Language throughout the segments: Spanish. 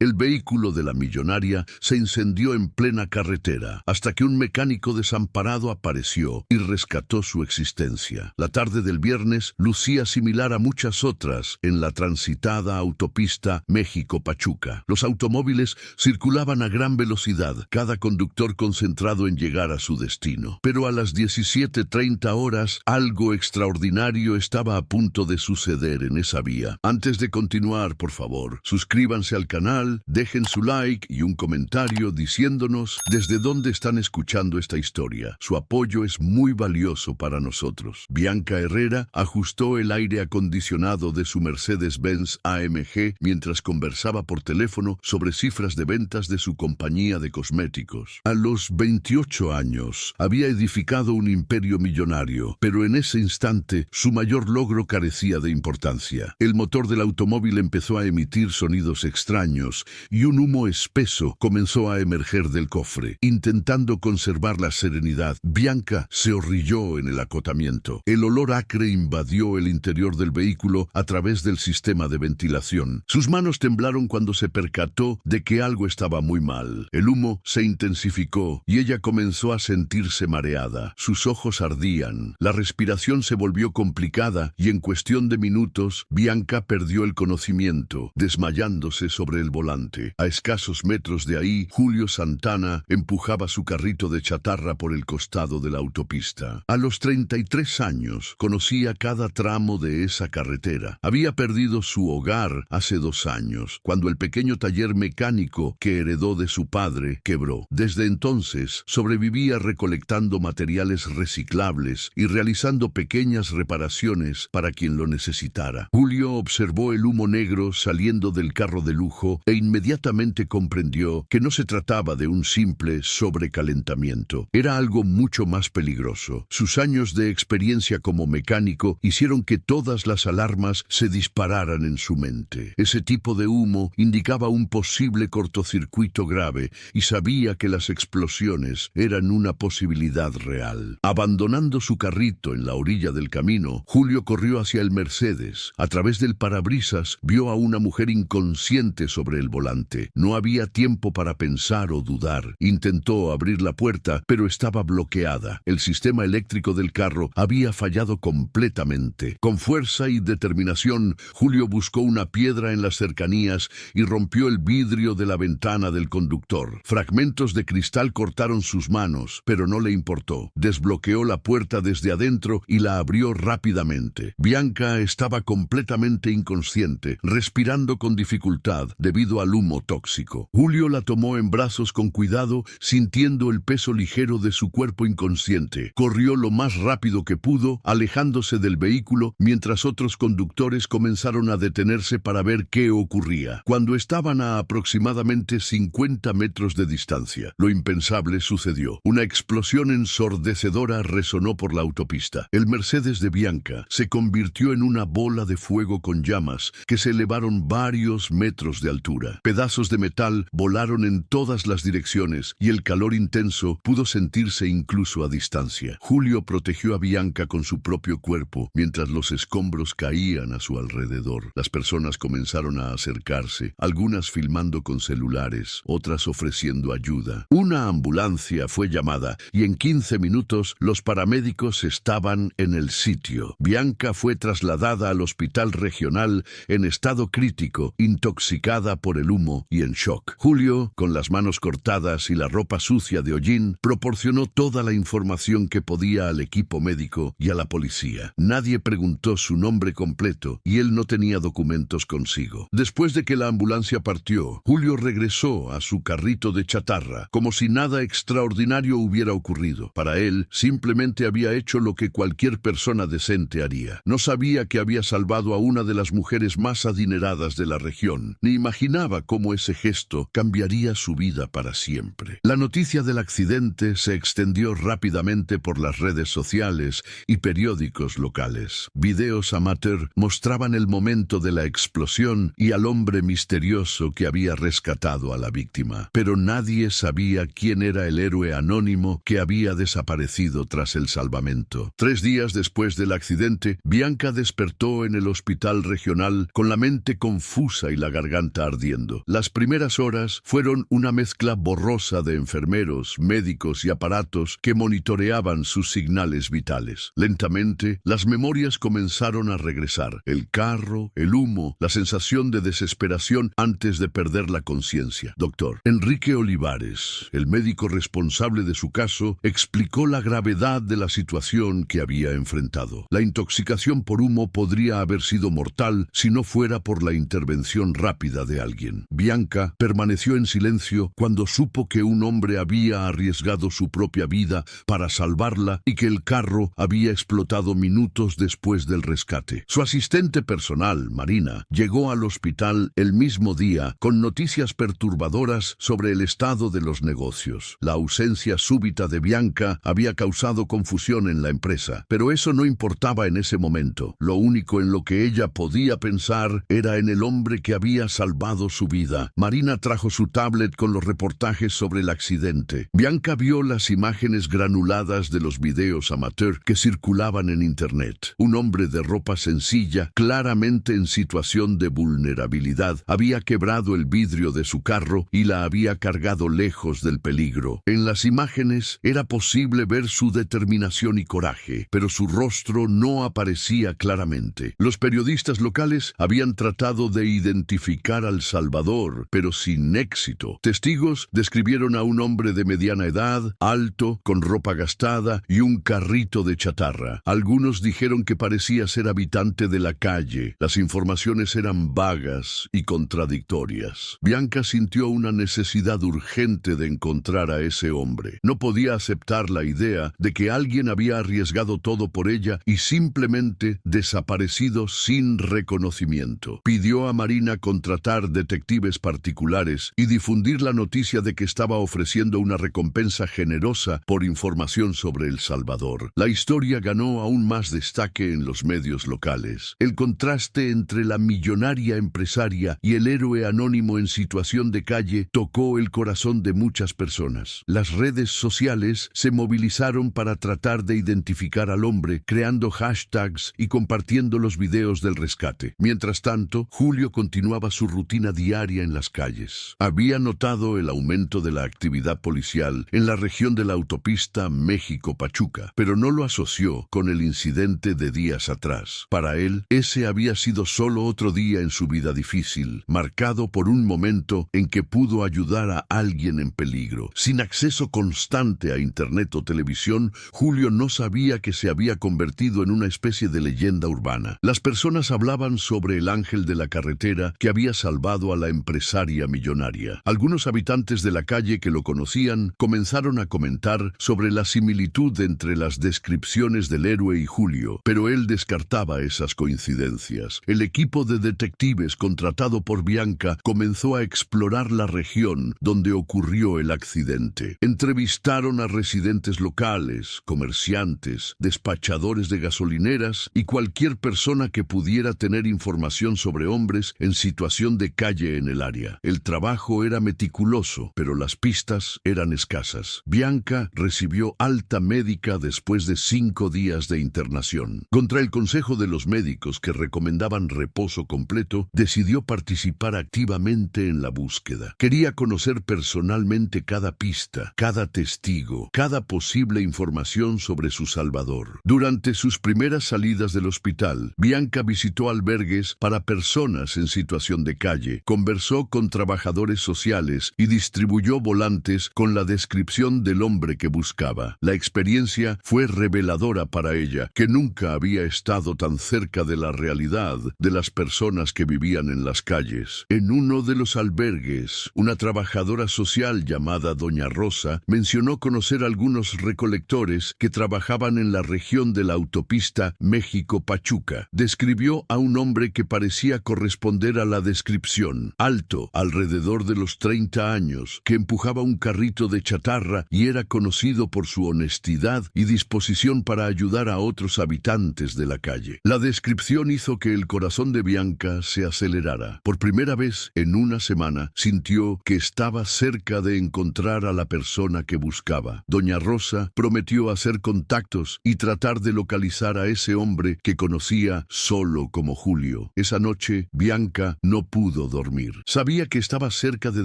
El vehículo de la millonaria se incendió en plena carretera, hasta que un mecánico desamparado apareció y rescató su existencia. La tarde del viernes lucía similar a muchas otras en la transitada autopista México-Pachuca. Los automóviles circulaban a gran velocidad, cada conductor concentrado en llegar a su destino. Pero a las 17:30 horas, algo extraordinario estaba a punto de suceder en esa vía. Antes de continuar, por favor, suscríbanse al canal, dejen su like y un comentario diciéndonos desde dónde están escuchando esta historia. Su apoyo es muy valioso para nosotros. Bianca Herrera ajustó el aire acondicionado de su Mercedes-Benz AMG mientras conversaba por teléfono sobre cifras de ventas de su compañía de cosméticos. A los 28 años, había edificado un imperio millonario, pero en ese instante su mayor logro carecía de importancia. El motor del automóvil empezó a emitir sonidos extraños y un humo espeso comenzó a emerger del cofre. Intentando conservar la serenidad, Bianca se horrilló en el acotamiento. El olor acre invadió el interior del vehículo a través del sistema de ventilación. Sus manos temblaron cuando se percató de que algo estaba muy mal. El humo se intensificó y ella comenzó a sentirse mareada. Sus ojos ardían, la respiración se volvió complicada y en cuestión de minutos, Bianca perdió el conocimiento, desmayándose sobre el volante. A escasos metros de ahí, Julio Santana empujaba su carrito de chatarra por el costado de la autopista. A los 33 años, conocía cada tramo de esa carretera. Había perdido su hogar hace 2 años, cuando el pequeño taller mecánico que heredó de su padre quebró. Desde entonces, sobrevivía recolectando materiales reciclables y realizando pequeñas reparaciones para quien lo necesitara. Julio observó el humo negro saliendo del carro de lujo e inmediatamente comprendió que no se trataba de un simple sobrecalentamiento. Era algo mucho más peligroso. Sus años de experiencia como mecánico hicieron que todas las alarmas se dispararan en su mente. Ese tipo de humo indicaba un posible cortocircuito grave y sabía que las explosiones eran una posibilidad real. Abandonando su carrito en la orilla del camino, Julio corrió hacia el Mercedes. A través del parabrisas vio a una mujer inconsciente sobre el volante. No había tiempo para pensar o dudar. Intentó abrir la puerta, pero estaba bloqueada. El sistema eléctrico del carro había fallado completamente. Con fuerza y determinación, Julio buscó una piedra en las cercanías y rompió el vidrio de la ventana del conductor. Fragmentos de cristal cortaron sus manos, pero no le importó. Desbloqueó la puerta desde adentro y la abrió rápidamente. Bianca estaba completamente inconsciente, respirando con dificultad debido al humo tóxico. Julio la tomó en brazos con cuidado, sintiendo el peso ligero de su cuerpo inconsciente. Corrió lo más rápido que pudo, alejándose del vehículo, mientras otros conductores comenzaron a detenerse para ver qué ocurría. Cuando estaban a aproximadamente 50 metros de distancia, lo impensable sucedió. Una explosión ensordecedora resonó por la autopista. El Mercedes de Bianca se convirtió en una bola de fuego con llamas que se elevaron varios metros de altura. Pedazos de metal volaron en todas las direcciones y el calor intenso pudo sentirse incluso a distancia. Julio protegió a Bianca con su propio cuerpo mientras los escombros caían a su alrededor. Las personas comenzaron a acercarse, algunas filmando con celulares, otras ofreciendo ayuda. Una ambulancia fue llamada y en 15 minutos los paramédicos estaban en el sitio. Bianca fue trasladada al hospital regional en estado crítico, intoxicada por el humo y en shock. Julio, con las manos cortadas y la ropa sucia de hollín, proporcionó toda la información que podía al equipo médico y a la policía. Nadie preguntó su nombre completo y él no tenía documentos consigo. Después de que la ambulancia partió, Julio regresó a su carrito de chatarra, como si nada extraordinario hubiera ocurrido. Para él, simplemente había hecho lo que cualquier persona decente haría. No sabía que había salvado a una de las mujeres más adineradas de la región, ni imaginaba cómo ese gesto cambiaría su vida para siempre. La noticia del accidente se extendió rápidamente por las redes sociales y periódicos locales. Videos amateur mostraban el momento de la explosión y al hombre misterioso que había rescatado a la víctima. Pero nadie sabía quién era el héroe anónimo que había desaparecido tras el salvamento. 3 días después del accidente, Bianca despertó en el hospital regional con la mente confusa y la garganta ardiente. sucediendo. Las primeras horas fueron una mezcla borrosa de enfermeros, médicos y aparatos que monitoreaban sus signales vitales. Lentamente, las memorias comenzaron a regresar. El carro, el humo, la sensación de desesperación antes de perder la conciencia. Doctor Enrique Olivares, el médico responsable de su caso, explicó la gravedad de la situación que había enfrentado. La intoxicación por humo podría haber sido mortal si no fuera por la intervención rápida de alguien. Bianca permaneció en silencio cuando supo que un hombre había arriesgado su propia vida para salvarla y que el carro había explotado minutos después del rescate. Su asistente personal, Marina, llegó al hospital el mismo día con noticias perturbadoras sobre el estado de los negocios. La ausencia súbita de Bianca había causado confusión en la empresa, pero eso no importaba en ese momento. Lo único en lo que ella podía pensar era en el hombre que había salvado su vida. Marina trajo su tablet con los reportajes sobre el accidente. Bianca vio las imágenes granuladas de los videos amateur que circulaban en internet. Un hombre de ropa sencilla, claramente en situación de vulnerabilidad, había quebrado el vidrio de su carro y la había cargado lejos del peligro. En las imágenes era posible ver su determinación y coraje, pero su rostro no aparecía claramente. Los periodistas locales habían tratado de identificar al salvador, pero sin éxito. Testigos describieron a un hombre de mediana edad, alto, con ropa gastada y un carrito de chatarra. Algunos dijeron que parecía ser habitante de la calle. Las informaciones eran vagas y contradictorias. Bianca sintió una necesidad urgente de encontrar a ese hombre. No podía aceptar la idea de que alguien había arriesgado todo por ella y simplemente desaparecido sin reconocimiento. Pidió a Marina contratar detectives particulares y difundir la noticia de que estaba ofreciendo una recompensa generosa por información sobre El Salvador. La historia ganó aún más destaque en los medios locales. El contraste entre la millonaria empresaria y el héroe anónimo en situación de calle tocó el corazón de muchas personas. Las redes sociales se movilizaron para tratar de identificar al hombre, creando hashtags y compartiendo los videos del rescate. Mientras tanto, Julio continuaba su rutina diaria en las calles. Había notado el aumento de la actividad policial en la región de la autopista México-Pachuca, pero no lo asoció con el incidente de días atrás. Para él, ese había sido solo otro día en su vida difícil, marcado por un momento en que pudo ayudar a alguien en peligro. Sin acceso constante a internet o televisión, Julio no sabía que se había convertido en una especie de leyenda urbana. Las personas hablaban sobre el ángel de la carretera que había salvado a la empresaria millonaria. Algunos habitantes de la calle que lo conocían comenzaron a comentar sobre la similitud entre las descripciones del héroe y Julio, pero él descartaba esas coincidencias. El equipo de detectives contratado por Bianca comenzó a explorar la región donde ocurrió el accidente. Entrevistaron a residentes locales, comerciantes, despachadores de gasolineras y cualquier persona que pudiera tener información sobre hombres en situación de calle en el área. El trabajo era meticuloso, pero las pistas eran escasas. Bianca recibió alta médica después de 5 días de internación. Contra el consejo de los médicos que recomendaban reposo completo, decidió participar activamente en la búsqueda. Quería conocer personalmente cada pista, cada testigo, cada posible información sobre su salvador. Durante sus primeras salidas del hospital, Bianca visitó albergues para personas en situación de calle, conversó con trabajadores sociales y distribuyó volantes con la descripción del hombre que buscaba. La experiencia fue reveladora para ella, que nunca había estado tan cerca de la realidad de las personas que vivían en las calles. En uno de los albergues, una trabajadora social llamada Doña Rosa mencionó conocer a algunos recolectores que trabajaban en la región de la autopista México-Pachuca. Describió a un hombre que parecía corresponder a la descripción: alto, alrededor de los 30 años, que empujaba un carrito de chatarra y era conocido por su honestidad y disposición para ayudar a otros habitantes de la calle. La descripción hizo que el corazón de Bianca se acelerara. Por primera vez en una semana, sintió que estaba cerca de encontrar a la persona que buscaba. Doña Rosa prometió hacer contactos y tratar de localizar a ese hombre que conocía solo como Julio. Esa noche, Bianca no pudo dormir. Sabía que estaba cerca de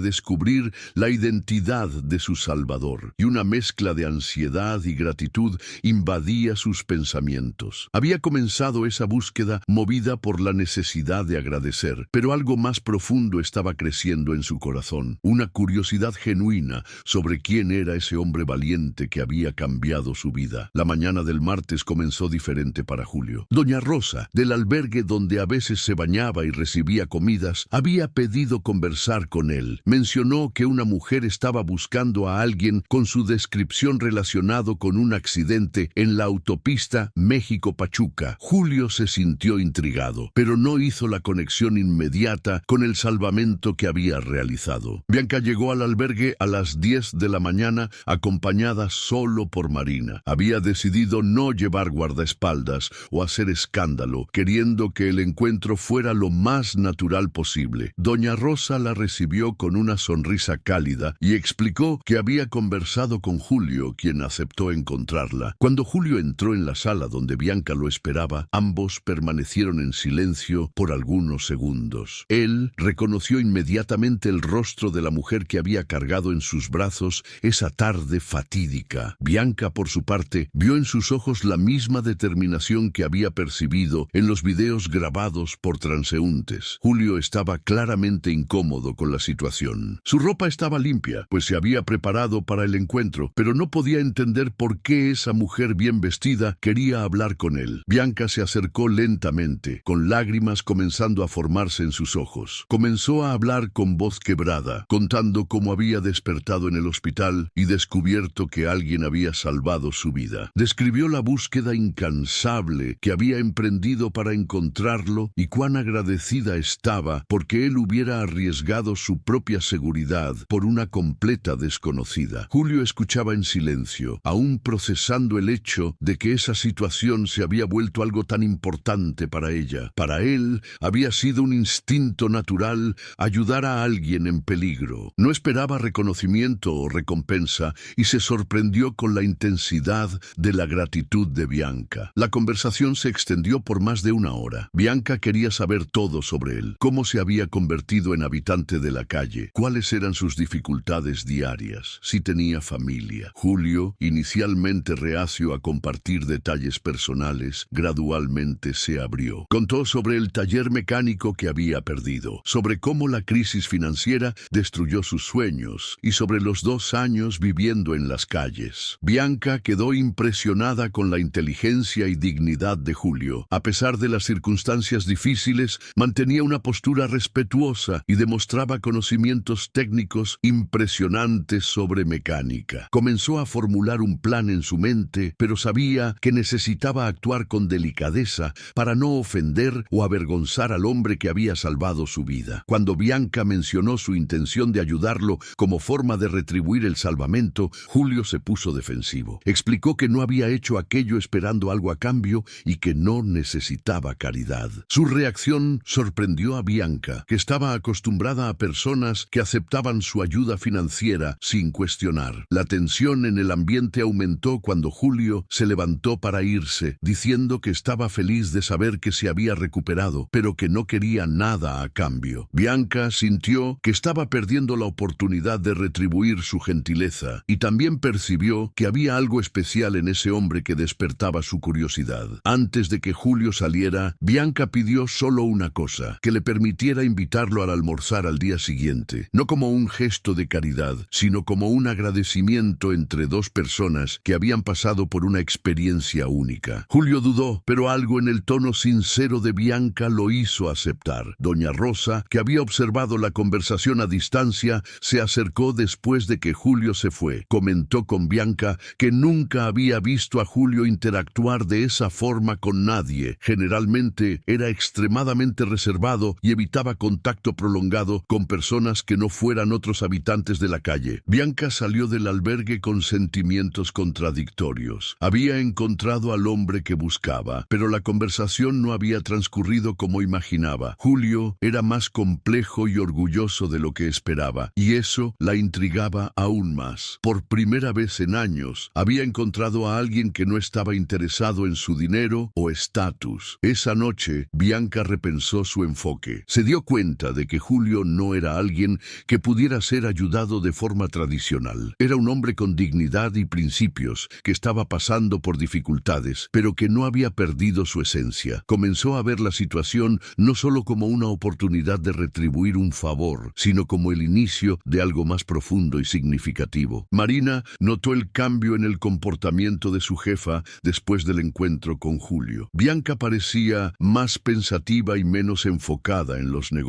descubrir la identidad de su Salvador, y una mezcla de ansiedad y gratitud invadía sus pensamientos. Había comenzado esa búsqueda movida por la necesidad de agradecer, pero algo más profundo estaba creciendo en su corazón, una curiosidad genuina sobre quién era ese hombre valiente que había cambiado su vida. La mañana del martes comenzó diferente para Julio. Doña Rosa, del albergue donde a veces se bañaba y recibía comidas, había pedido conversar con él. Mencionó que una mujer estaba buscando a alguien con su descripción relacionado con un accidente en la autopista México-Pachuca. Julio se sintió intrigado, pero no hizo la conexión inmediata con el salvamento que había realizado. Bianca llegó al albergue a las 10 de la mañana, acompañada solo por Marina. Había decidido no llevar guardaespaldas o hacer escándalo, queriendo que el encuentro fuera lo más natural posible. Doña Rosa la recibió con una sonrisa cálida y explicó que había conversado con Julio, quien aceptó encontrarla. Cuando Julio entró en la sala donde Bianca lo esperaba, ambos permanecieron en silencio por algunos segundos. Él reconoció inmediatamente el rostro de la mujer que había cargado en sus brazos esa tarde fatídica. Bianca, por su parte, vio en sus ojos la misma determinación que había percibido en los videos grabados por transeúntes. Julio estaba claramente incómodo con la situación. Su ropa estaba limpia, pues se había preparado para el encuentro, pero no podía entender por qué esa mujer bien vestida quería hablar con él. Bianca se acercó lentamente, con lágrimas comenzando a formarse en sus ojos. Comenzó a hablar con voz quebrada, contando cómo había despertado en el hospital y descubierto que alguien había salvado su vida. Describió la búsqueda incansable que había emprendido para encontrarlo y cuán agradecida estaba porque él hubiera arriesgado su propia seguridad por una completa desconocida. Julio escuchaba en silencio, aún procesando el hecho de que esa situación se había vuelto algo tan importante para ella. Para él había sido un instinto natural ayudar a alguien en peligro. No esperaba reconocimiento o recompensa y se sorprendió con la intensidad de la gratitud de Bianca. La conversación se extendió por más de una hora. Bianca quería saber todo sobre él, cómo se había convertido en habitante de la calle, cuáles eran sus dificultades diarias, si tenía familia. Julio, inicialmente reacio a compartir detalles personales, gradualmente se abrió. Contó sobre el taller mecánico que había perdido, sobre cómo la crisis financiera destruyó sus sueños y sobre los 2 años viviendo en las calles. Bianca quedó impresionada con la inteligencia y dignidad de Julio. A pesar de las circunstancias difíciles, mantenía una postura respetuosa y demostraba conocimientos técnicos impresionantes sobre mecánica. Comenzó a formular un plan en su mente, pero sabía que necesitaba actuar con delicadeza para no ofender o avergonzar al hombre que había salvado su vida. Cuando Bianca mencionó su intención de ayudarlo como forma de retribuir el salvamento, Julio se puso defensivo. Explicó que no había hecho aquello esperando algo a cambio y que no necesitaba caridad. Su reacción sorprendió a Bianca, que estaba acostumbrada a personas que aceptaban su ayuda financiera sin cuestionar. La tensión en el ambiente aumentó cuando Julio se levantó para irse, diciendo que estaba feliz de saber que se había recuperado, pero que no quería nada a cambio. Bianca sintió que estaba perdiendo la oportunidad de retribuir su gentileza y también percibió que había algo especial en ese hombre que despertaba su curiosidad. Antes de que Julio saliera, Bianca pidió solo una cosa, que le permitiera invitarlo al almorzar al día siguiente, no como un gesto de caridad, sino como un agradecimiento entre dos personas que habían pasado por una experiencia única. Julio dudó, pero algo en el tono sincero de Bianca lo hizo aceptar. Doña Rosa, que había observado la conversación a distancia, se acercó después de que Julio se fue. Comentó con Bianca que nunca había visto a Julio interactuar de esa forma con nadie. Generalmente era extremadamente reservado y evitaba contacto prolongado con personas que no fueran otros habitantes de la calle. Bianca salió del albergue con sentimientos contradictorios. Había encontrado al hombre que buscaba, pero la conversación no había transcurrido como imaginaba. Julio era más complejo y orgulloso de lo que esperaba, y eso la intrigaba aún más. Por primera vez en años, había encontrado a alguien que no estaba interesado en su dinero o estatus. Esa noche, Bianca repensó su enfoque. Se dio cuenta cuenta de que Julio no era alguien que pudiera ser ayudado de forma tradicional. Era un hombre con dignidad y principios, que estaba pasando por dificultades, pero que no había perdido su esencia. Comenzó a ver la situación no solo como una oportunidad de retribuir un favor, sino como el inicio de algo más profundo y significativo. Marina notó el cambio en el comportamiento de su jefa después del encuentro con Julio. Bianca parecía más pensativa y menos enfocada en los negocios.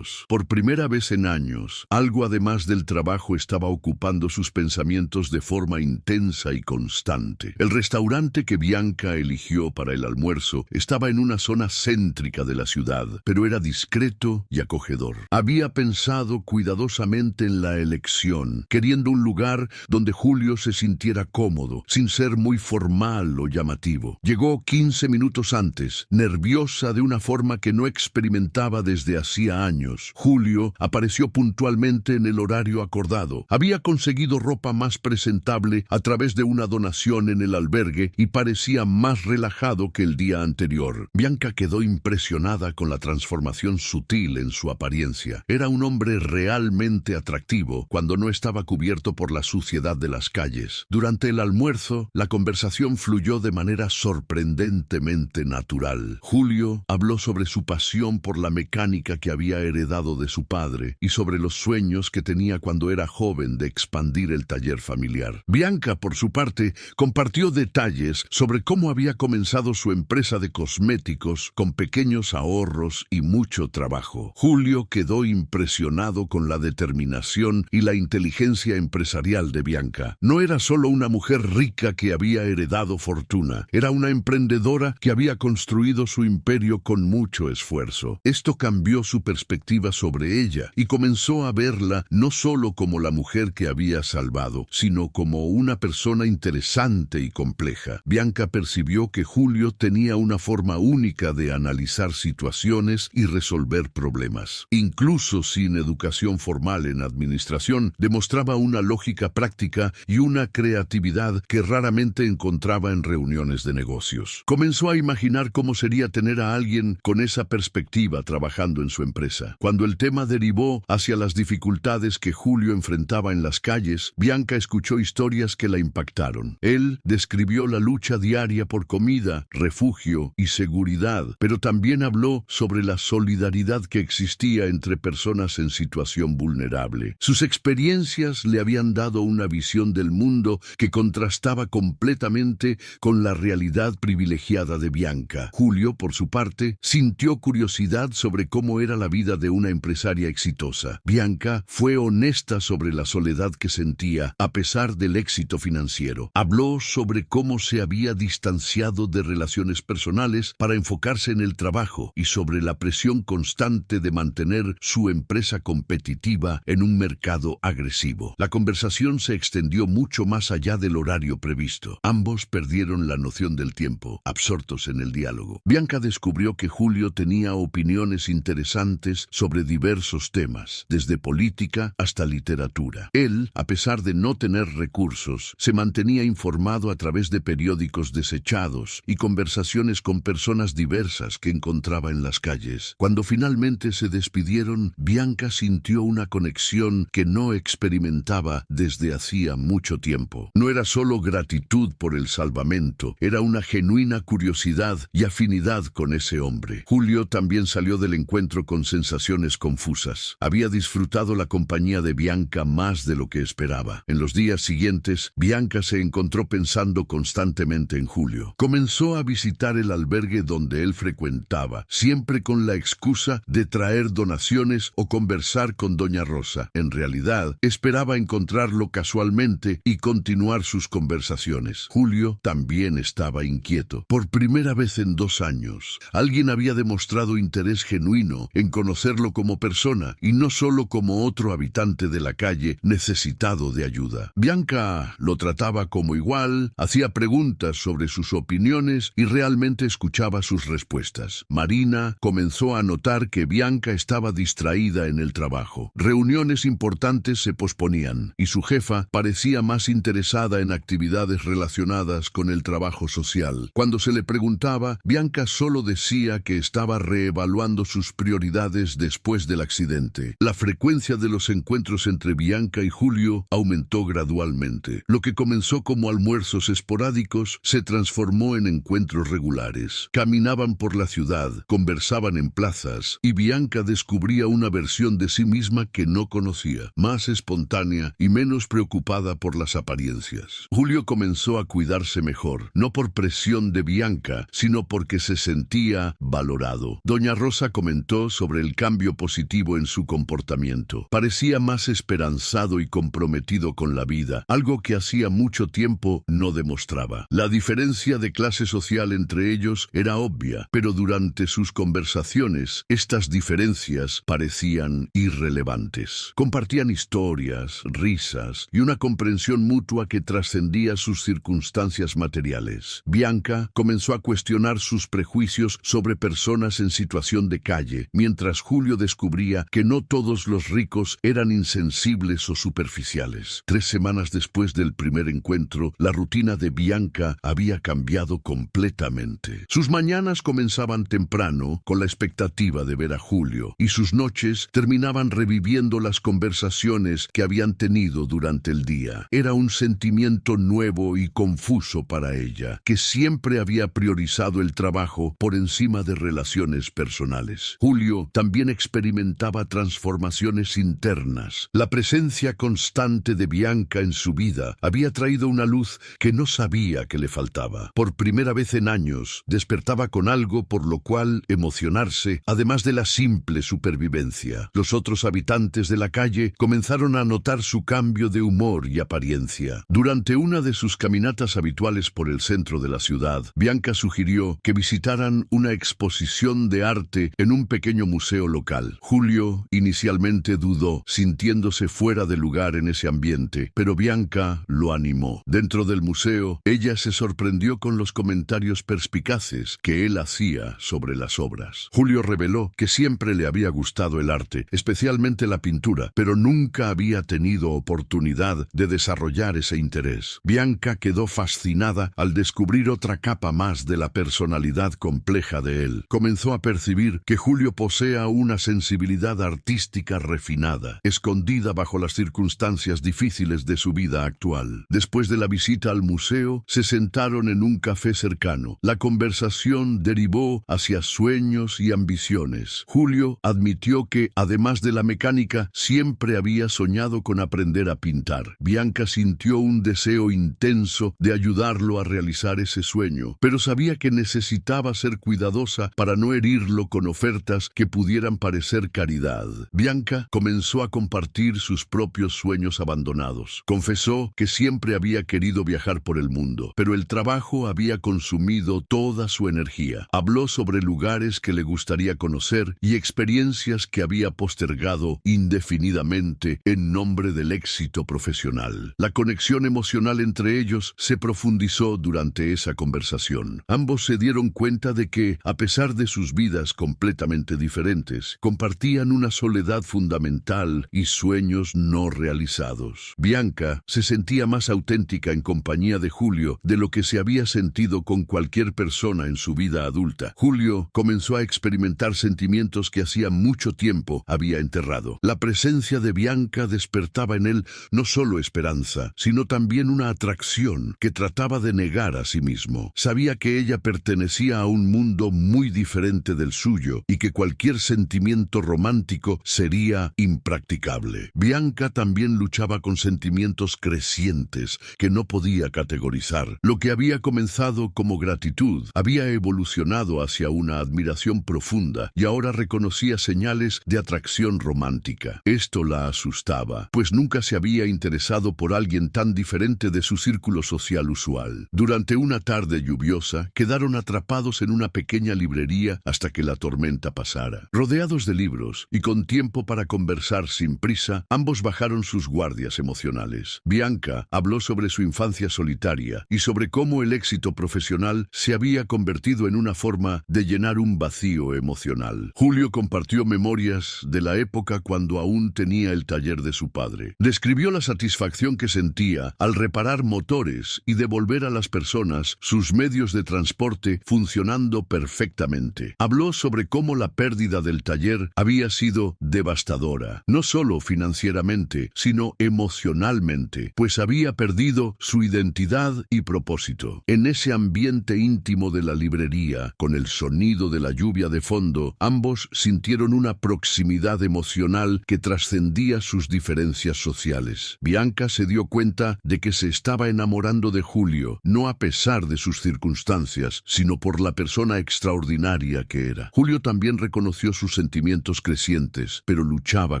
Por primera vez en años, algo además del trabajo estaba ocupando sus pensamientos de forma intensa y constante. El restaurante que Bianca eligió para el almuerzo estaba en una zona céntrica de la ciudad, pero era discreto y acogedor. Había pensado cuidadosamente en la elección, queriendo un lugar donde Julio se sintiera cómodo, sin ser muy formal o llamativo. Llegó 15 minutos antes, nerviosa de una forma que no experimentaba desde hacía años. Julio apareció puntualmente en el horario acordado. Había conseguido ropa más presentable a través de una donación en el albergue y parecía más relajado que el día anterior. Bianca quedó impresionada con la transformación sutil en su apariencia. Era un hombre realmente atractivo cuando no estaba cubierto por la suciedad de las calles. Durante el almuerzo, la conversación fluyó de manera sorprendentemente natural. Julio habló sobre su pasión por la mecánica que había heredado de su padre y sobre los sueños que tenía cuando era joven de expandir el taller familiar. Bianca, por su parte, compartió detalles sobre cómo había comenzado su empresa de cosméticos con pequeños ahorros y mucho trabajo. Julio quedó impresionado con la determinación y la inteligencia empresarial de Bianca. No era solo una mujer rica que había heredado fortuna, era una emprendedora que había construido su imperio con mucho esfuerzo. Esto cambió su perspectiva sobre ella y comenzó a verla no solo como la mujer que había salvado, sino como una persona interesante y compleja. Bianca percibió que Julio tenía una forma única de analizar situaciones y resolver problemas. Incluso sin educación formal en administración, demostraba una lógica práctica y una creatividad que raramente encontraba en reuniones de negocios. Comenzó a imaginar cómo sería tener a alguien con esa perspectiva trabajando en su empresa. Cuando el tema derivó hacia las dificultades que Julio enfrentaba en las calles, Bianca escuchó historias que la impactaron. Él describió la lucha diaria por comida, refugio y seguridad, pero también habló sobre la solidaridad que existía entre personas en situación vulnerable. Sus experiencias le habían dado una visión del mundo que contrastaba completamente con la realidad privilegiada de Bianca. Julio, por su parte, sintió curiosidad sobre cómo era la vida de una empresaria exitosa. Bianca fue honesta sobre la soledad que sentía a pesar del éxito financiero. Habló sobre cómo se había distanciado de relaciones personales para enfocarse en el trabajo y sobre la presión constante de mantener su empresa competitiva en un mercado agresivo. La conversación se extendió mucho más allá del horario previsto. Ambos perdieron la noción del tiempo, absortos en el diálogo. Bianca descubrió que Julio tenía opiniones interesantes sobre diversos temas, desde política hasta literatura. Él, a pesar de no tener recursos, se mantenía informado a través de periódicos desechados y conversaciones con personas diversas que encontraba en las calles. Cuando finalmente se despidieron, Bianca sintió una conexión que no experimentaba desde hacía mucho tiempo. No era solo gratitud por el salvamento, era una genuina curiosidad y afinidad con ese hombre. Julio también salió del encuentro con sensaciones confusas. Había disfrutado la compañía de Bianca más de lo que esperaba. En los días siguientes, Bianca se encontró pensando constantemente en Julio. Comenzó a visitar el albergue donde él frecuentaba, siempre con la excusa de traer donaciones o conversar con Doña Rosa. En realidad, esperaba encontrarlo casualmente y continuar sus conversaciones. Julio también estaba inquieto. Por primera vez en 2 años, alguien había demostrado interés genuino en conocerlo como persona y no solo como otro habitante de la calle necesitado de ayuda. Bianca lo trataba como igual, hacía preguntas sobre sus opiniones y realmente escuchaba sus respuestas. Marina comenzó a notar que Bianca estaba distraída en el trabajo. Reuniones importantes se posponían y su jefa parecía más interesada en actividades relacionadas con el trabajo social. Cuando se le preguntaba, Bianca solo decía que estaba reevaluando sus prioridades actividades después del accidente. La frecuencia de los encuentros entre Bianca y Julio aumentó gradualmente. Lo que comenzó como almuerzos esporádicos se transformó en encuentros regulares. Caminaban por la ciudad, conversaban en plazas, y Bianca descubría una versión de sí misma que no conocía, más espontánea y menos preocupada por las apariencias. Julio comenzó a cuidarse mejor, no por presión de Bianca, sino porque se sentía valorado. Doña Rosa comentó sobre el cambio positivo en su comportamiento. Parecía más esperanzado y comprometido con la vida, algo que hacía mucho tiempo no demostraba. La diferencia de clase social entre ellos era obvia, pero durante sus conversaciones, estas diferencias parecían irrelevantes. Compartían historias, risas y una comprensión mutua que trascendía sus circunstancias materiales. Bianca comenzó a cuestionar sus prejuicios sobre personas en situación de calle, mientras Julio descubría que no todos los ricos eran insensibles o superficiales. 3 semanas después del primer encuentro, la rutina de Bianca había cambiado completamente. Sus mañanas comenzaban temprano, con la expectativa de ver a Julio, y sus noches terminaban reviviendo las conversaciones que habían tenido durante el día. Era un sentimiento nuevo y confuso para ella, que siempre había priorizado el trabajo por encima de relaciones personales. Julio también experimentaba transformaciones internas. La presencia constante de Bianca en su vida había traído una luz que no sabía que le faltaba. Por primera vez en años, despertaba con algo por lo cual emocionarse, además de la simple supervivencia. Los otros habitantes de la calle comenzaron a notar su cambio de humor y apariencia. Durante una de sus caminatas habituales por el centro de la ciudad, Bianca sugirió que visitaran una exposición de arte en un pequeño museo local. Julio inicialmente dudó, sintiéndose fuera de lugar en ese ambiente, pero Bianca lo animó. Dentro del museo, ella se sorprendió con los comentarios perspicaces que él hacía sobre las obras. Julio reveló que siempre le había gustado el arte, especialmente la pintura, pero nunca había tenido oportunidad de desarrollar ese interés. Bianca quedó fascinada al descubrir otra capa más de la personalidad compleja de él. Comenzó a percibir que Julio posea una sensibilidad artística refinada, escondida bajo las circunstancias difíciles de su vida actual. Después de la visita al museo, se sentaron en un café cercano. La conversación derivó hacia sueños y ambiciones. Julio admitió que, además de la mecánica, siempre había soñado con aprender a pintar. Bianca sintió un deseo intenso de ayudarlo a realizar ese sueño, pero sabía que necesitaba ser cuidadosa para no herirlo con ofertas que pudieran parecer caridad. Bianca comenzó a compartir sus propios sueños abandonados. Confesó que siempre había querido viajar por el mundo, pero el trabajo había consumido toda su energía. Habló sobre lugares que le gustaría conocer y experiencias que había postergado indefinidamente en nombre del éxito profesional. La conexión emocional entre ellos se profundizó durante esa conversación. Ambos se dieron cuenta de que, a pesar de sus vidas completamente diferentes, compartían una soledad fundamental y sueños no realizados. Bianca se sentía más auténtica en compañía de Julio de lo que se había sentido con cualquier persona en su vida adulta. Julio comenzó a experimentar sentimientos que hacía mucho tiempo había enterrado. La presencia de Bianca despertaba en él no solo esperanza, sino también una atracción que trataba de negar a sí mismo. Sabía que ella pertenecía a un mundo muy diferente del suyo y que cualquier sentimiento romántico sería impracticable. Bianca también luchaba con sentimientos crecientes que no podía categorizar. Lo que había comenzado como gratitud había evolucionado hacia una admiración profunda y ahora reconocía señales de atracción romántica. Esto la asustaba, pues nunca se había interesado por alguien tan diferente de su círculo social usual. Durante una tarde lluviosa, quedaron atrapados en una pequeña librería hasta que la tormenta pasara. Rodeados de libros y con tiempo para conversar sin prisa, ambos bajaron sus guardias emocionales. Bianca habló sobre su infancia solitaria y sobre cómo el éxito profesional se había convertido en una forma de llenar un vacío emocional. Julio compartió memorias de la época cuando aún tenía el taller de su padre. Describió la satisfacción que sentía al reparar motores y devolver a las personas sus medios de transporte funcionando perfectamente. Habló sobre cómo la pérdida salida del taller había sido devastadora, no solo financieramente, sino emocionalmente, pues había perdido su identidad y propósito. En ese ambiente íntimo de la librería, con el sonido de la lluvia de fondo, ambos sintieron una proximidad emocional que trascendía sus diferencias sociales. Bianca se dio cuenta de que se estaba enamorando de Julio, no a pesar de sus circunstancias, sino por la persona extraordinaria que era. Julio también reconoció sus sentimientos crecientes, pero luchaba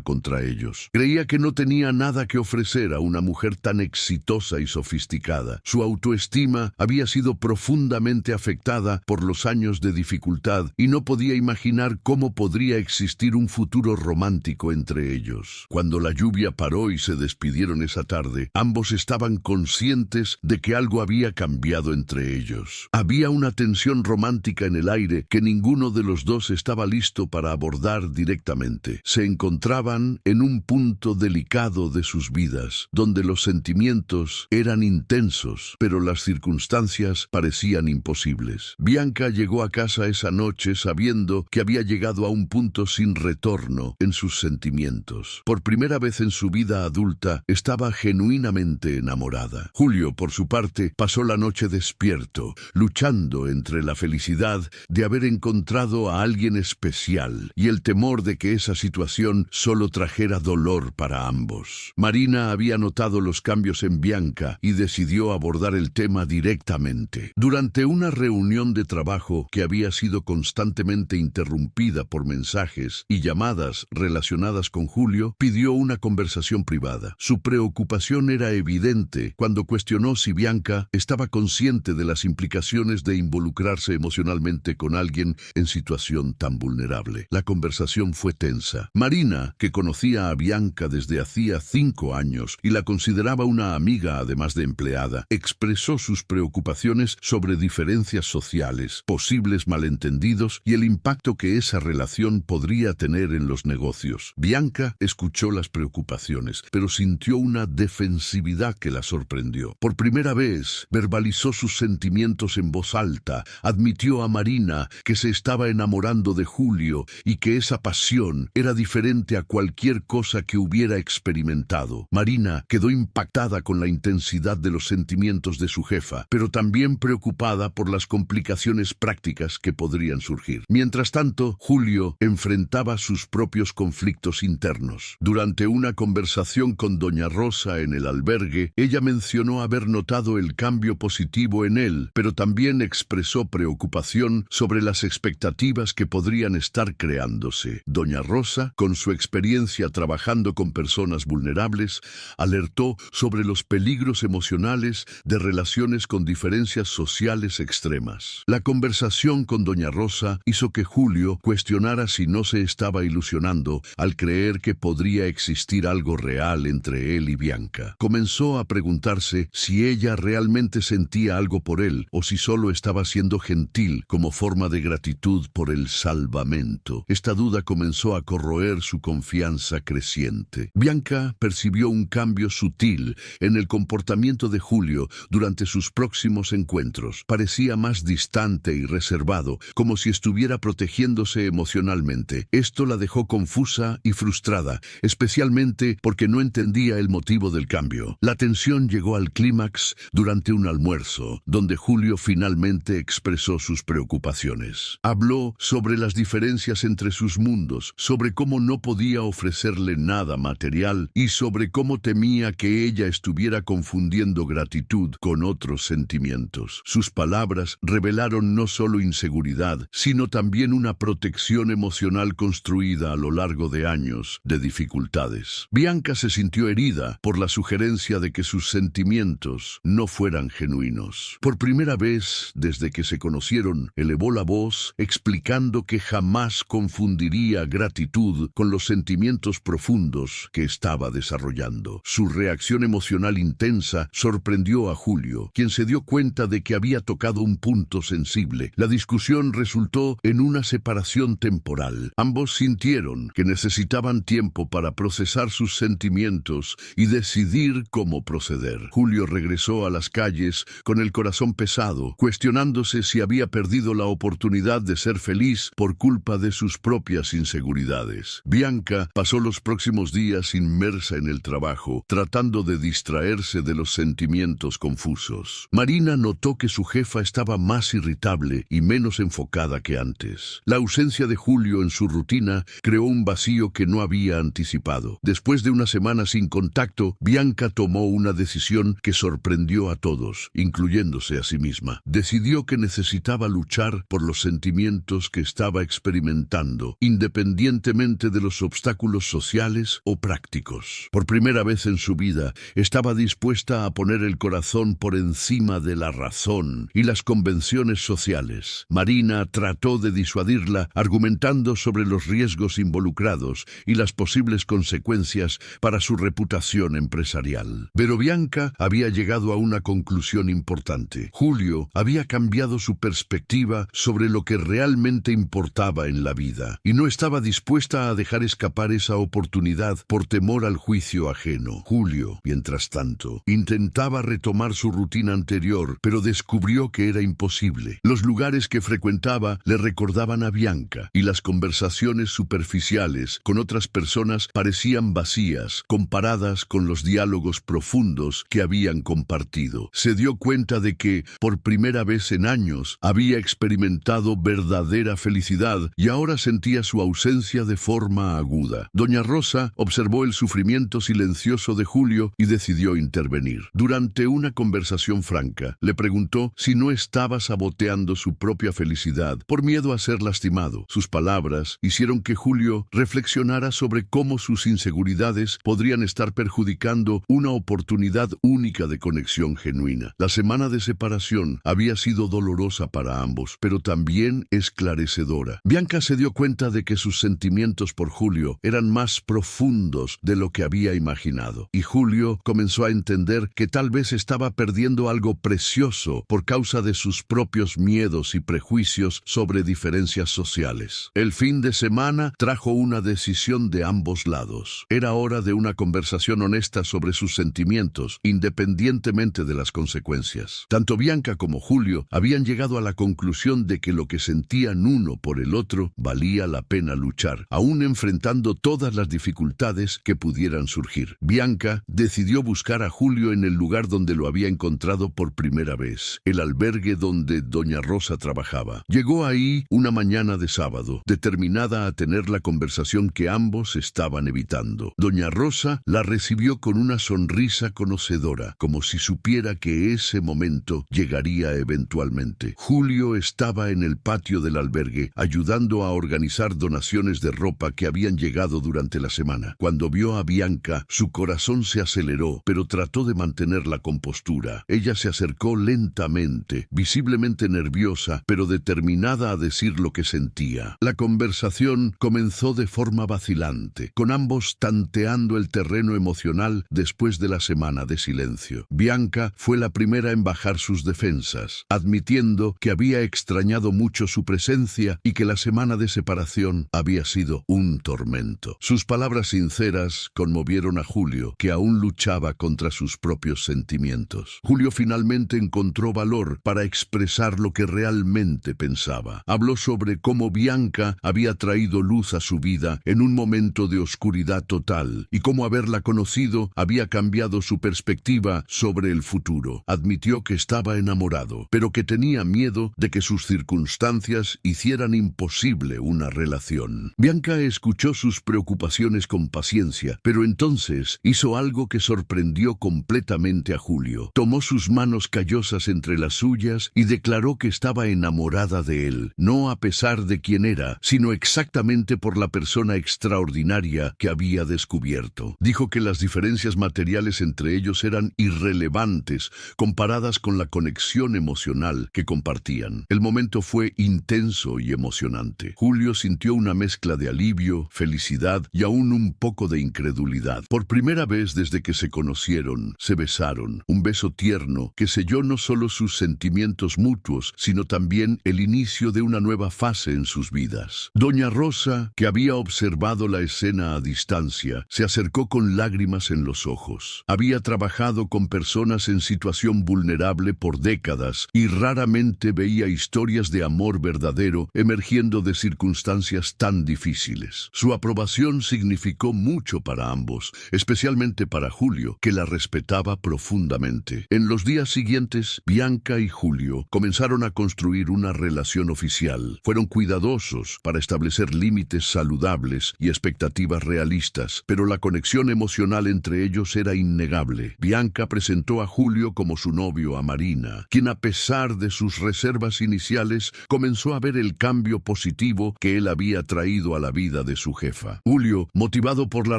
contra ellos. Creía que no tenía nada que ofrecer a una mujer tan exitosa y sofisticada. Su autoestima había sido profundamente afectada por los años de dificultad y no podía imaginar cómo podría existir un futuro romántico entre ellos. Cuando la lluvia paró y se despidieron esa tarde, ambos estaban conscientes de que algo había cambiado entre ellos. Había una tensión romántica en el aire que ninguno de los dos estaba listo para abordar directamente. Se encontraban en un punto delicado de sus vidas, donde los sentimientos eran intensos, pero las circunstancias parecían imposibles. Bianca llegó a casa esa noche sabiendo que había llegado a un punto sin retorno en sus sentimientos. Por primera vez en su vida adulta, estaba genuinamente enamorada. Julio, por su parte, pasó la noche despierto, luchando entre la felicidad de haber encontrado a alguien especial y el temor de que esa situación solo trajera dolor para ambos. Marina había notado los cambios en Bianca y decidió abordar el tema directamente. Durante una reunión de trabajo que había sido constantemente interrumpida por mensajes y llamadas relacionadas con Julio, pidió una conversación privada. Su preocupación era evidente cuando cuestionó si Bianca estaba consciente de las implicaciones de involucrarse emocionalmente con alguien en situación tan vulnerable. La conversación fue tensa. Marina, que conocía a Bianca desde hacía 5 años y la consideraba una amiga además de empleada, expresó sus preocupaciones sobre diferencias sociales, posibles malentendidos y el impacto que esa relación podría tener en los negocios. Bianca escuchó las preocupaciones, pero sintió una defensividad que la sorprendió. Por primera vez, verbalizó sus sentimientos en voz alta, admitió a Marina que se estaba enamorando de Julio y que esa pasión era diferente a cualquier cosa que hubiera experimentado. Marina quedó impactada con la intensidad de los sentimientos de su jefa, pero también preocupada por las complicaciones prácticas que podrían surgir. Mientras tanto, Julio enfrentaba sus propios conflictos internos. Durante una conversación con doña Rosa en el albergue, ella mencionó haber notado el cambio positivo en él, pero también expresó preocupación sobre las expectativas que podrían estar creándose. Doña Rosa, con su experiencia trabajando con personas vulnerables, alertó sobre los peligros emocionales de relaciones con diferencias sociales extremas. La conversación con doña Rosa hizo que Julio cuestionara si no se estaba ilusionando al creer que podría existir algo real entre él y Bianca. Comenzó a preguntarse si ella realmente sentía algo por él o si solo estaba siendo gentil como forma de gratitud por el salvamento. Esta duda comenzó a corroer su confianza creciente. Bianca percibió un cambio sutil en el comportamiento de Julio durante sus próximos encuentros. Parecía más distante y reservado, como si estuviera protegiéndose emocionalmente. Esto la dejó confusa y frustrada, especialmente porque no entendía el motivo del cambio. La tensión llegó al clímax durante un almuerzo, donde Julio finalmente expresó sus preocupaciones. Habló sobre las diferencias entre sus mundos, sobre cómo no podía ofrecerle nada material y sobre cómo temía que ella estuviera confundiendo gratitud con otros sentimientos. Sus palabras revelaron no solo inseguridad, sino también una protección emocional construida a lo largo de años de dificultades. Bianca se sintió herida por la sugerencia de que sus sentimientos no fueran genuinos. Por primera vez desde que se conocieron, elevó la voz explicando que jamás confundiría gratitud con los sentimientos profundos que estaba desarrollando. Su reacción emocional intensa sorprendió a Julio, quien se dio cuenta de que había tocado un punto sensible. La discusión resultó en una separación temporal. Ambos sintieron que necesitaban tiempo para procesar sus sentimientos y decidir cómo proceder. Julio regresó a las calles con el corazón pesado, cuestionándose si había perdido la oportunidad de ser feliz por culpa de sus propias inseguridades. Bianca pasó los próximos días inmersa en el trabajo, tratando de distraerse de los sentimientos confusos. Marina notó que su jefa estaba más irritable y menos enfocada que antes. La ausencia de Julio en su rutina creó un vacío que no había anticipado. Después de una semana sin contacto, Bianca tomó una decisión que sorprendió a todos, incluyéndose a sí misma. Decidió que necesitaba luchar por los sentimientos que estaba experimentando, independientemente de los obstáculos sociales o prácticos. Por primera vez en su vida, estaba dispuesta a poner el corazón por encima de la razón y las convenciones sociales. Marina trató de disuadirla, argumentando sobre los riesgos involucrados y las posibles consecuencias para su reputación empresarial. Pero Bianca había llegado a una conclusión importante. Julio había cambiado su perspectiva sobre lo que realmente importaba en la vida, y no estaba dispuesta a dejar escapar esa oportunidad por temor al juicio ajeno. Julio, mientras tanto, intentaba retomar su rutina anterior, pero descubrió que era imposible. Los lugares que frecuentaba le recordaban a Bianca, y las conversaciones superficiales con otras personas parecían vacías, comparadas con los diálogos profundos que habían compartido. Se dio cuenta de que, por primera vez en años, había experimentado verdadera felicidad y ahora sentía su ausencia de forma aguda. Doña Rosa observó el sufrimiento silencioso de Julio y decidió intervenir. Durante una conversación franca, le preguntó si no estaba saboteando su propia felicidad por miedo a ser lastimado. Sus palabras hicieron que Julio reflexionara sobre cómo sus inseguridades podrían estar perjudicando una oportunidad única de conexión genuina. La semana de separación había sido dolorosa para ambos, pero también esclarecedora. Bianca se dio cuenta de que sus sentimientos por Julio eran más profundos de lo que había imaginado, y Julio comenzó a entender que tal vez estaba perdiendo algo precioso por causa de sus propios miedos y prejuicios sobre diferencias sociales. El fin de semana trajo una decisión de ambos lados. Era hora de una conversación honesta sobre sus sentimientos, independientemente de las consecuencias. Tanto Bianca como Julio habían llegado a la conclusión de que lo que sentían uno por el otro valía la pena luchar, aún enfrentando todas las dificultades que pudieran surgir. Bianca decidió buscar a Julio en el lugar donde lo había encontrado por primera vez, el albergue donde doña Rosa trabajaba. Llegó ahí una mañana de sábado, determinada a tener la conversación que ambos estaban evitando. Doña Rosa la recibió con una sonrisa conocedora, como si supiera que ese momento llegaría eventualmente. Julio estaba en el patio del albergue, ayudando a organizar donaciones de ropa que habían llegado durante la semana. Cuando vio a Bianca, su corazón se aceleró, pero trató de mantener la compostura. Ella se acercó lentamente, visiblemente nerviosa, pero determinada a decir lo que sentía. La conversación comenzó de forma vacilante, con ambos tanteando el terreno emocional después de la semana de silencio. Bianca fue la primera en bajar sus defensas, admitiendo que había extrañado mucho su presencia y que la semana de separación había sido un tormento. Sus palabras sinceras conmovieron a Julio, que aún luchaba contra sus propios sentimientos. Julio finalmente encontró valor para expresar lo que realmente pensaba. Habló sobre cómo Bianca había traído luz a su vida en un momento de oscuridad total y cómo haberla conocido había cambiado su perspectiva sobre el futuro. Admitió que estaba enamorado, pero que tenía miedo de que sus circunstancias hicieran imposible una relación. Bianca escuchó sus preocupaciones con paciencia, pero entonces hizo algo que sorprendió completamente a Julio. Tomó sus manos callosas entre las suyas y declaró que estaba enamorada de él, no a pesar de quién era, sino exactamente por la persona extraordinaria que había descubierto. Dijo que las diferencias materiales entre ellos eran irrelevantes comparadas con la conexión emocional que compartían. El momento fue intenso y emocionante. Julio sintió una mezcla de alivio, felicidad y aún un poco de incredulidad. Por primera vez desde que se conocieron, se besaron, un beso tierno que selló no solo sus sentimientos mutuos, sino también el inicio de una nueva fase en sus vidas. Doña Rosa, que había observado la escena a distancia, se acercó con lágrimas en los ojos. Había trabajado con personas en situación vulnerable por décadas y raramente veía historias de amor verdadero emergiendo de circunstancias tan difíciles. Su aprobación significó mucho para ambos, especialmente para Julio, que la respetaba profundamente. En los días siguientes, Bianca y Julio comenzaron a construir una relación oficial. Fueron cuidadosos para establecer límites saludables y expectativas realistas, pero la conexión emocional entre ellos era innegable. Bianca presentó a Julio como su novio a Marina, quien a pesar de sus reservas iniciales comenzó a ver el cambio positivo que él había traído a la vida de su jefa. Julio, motivado por la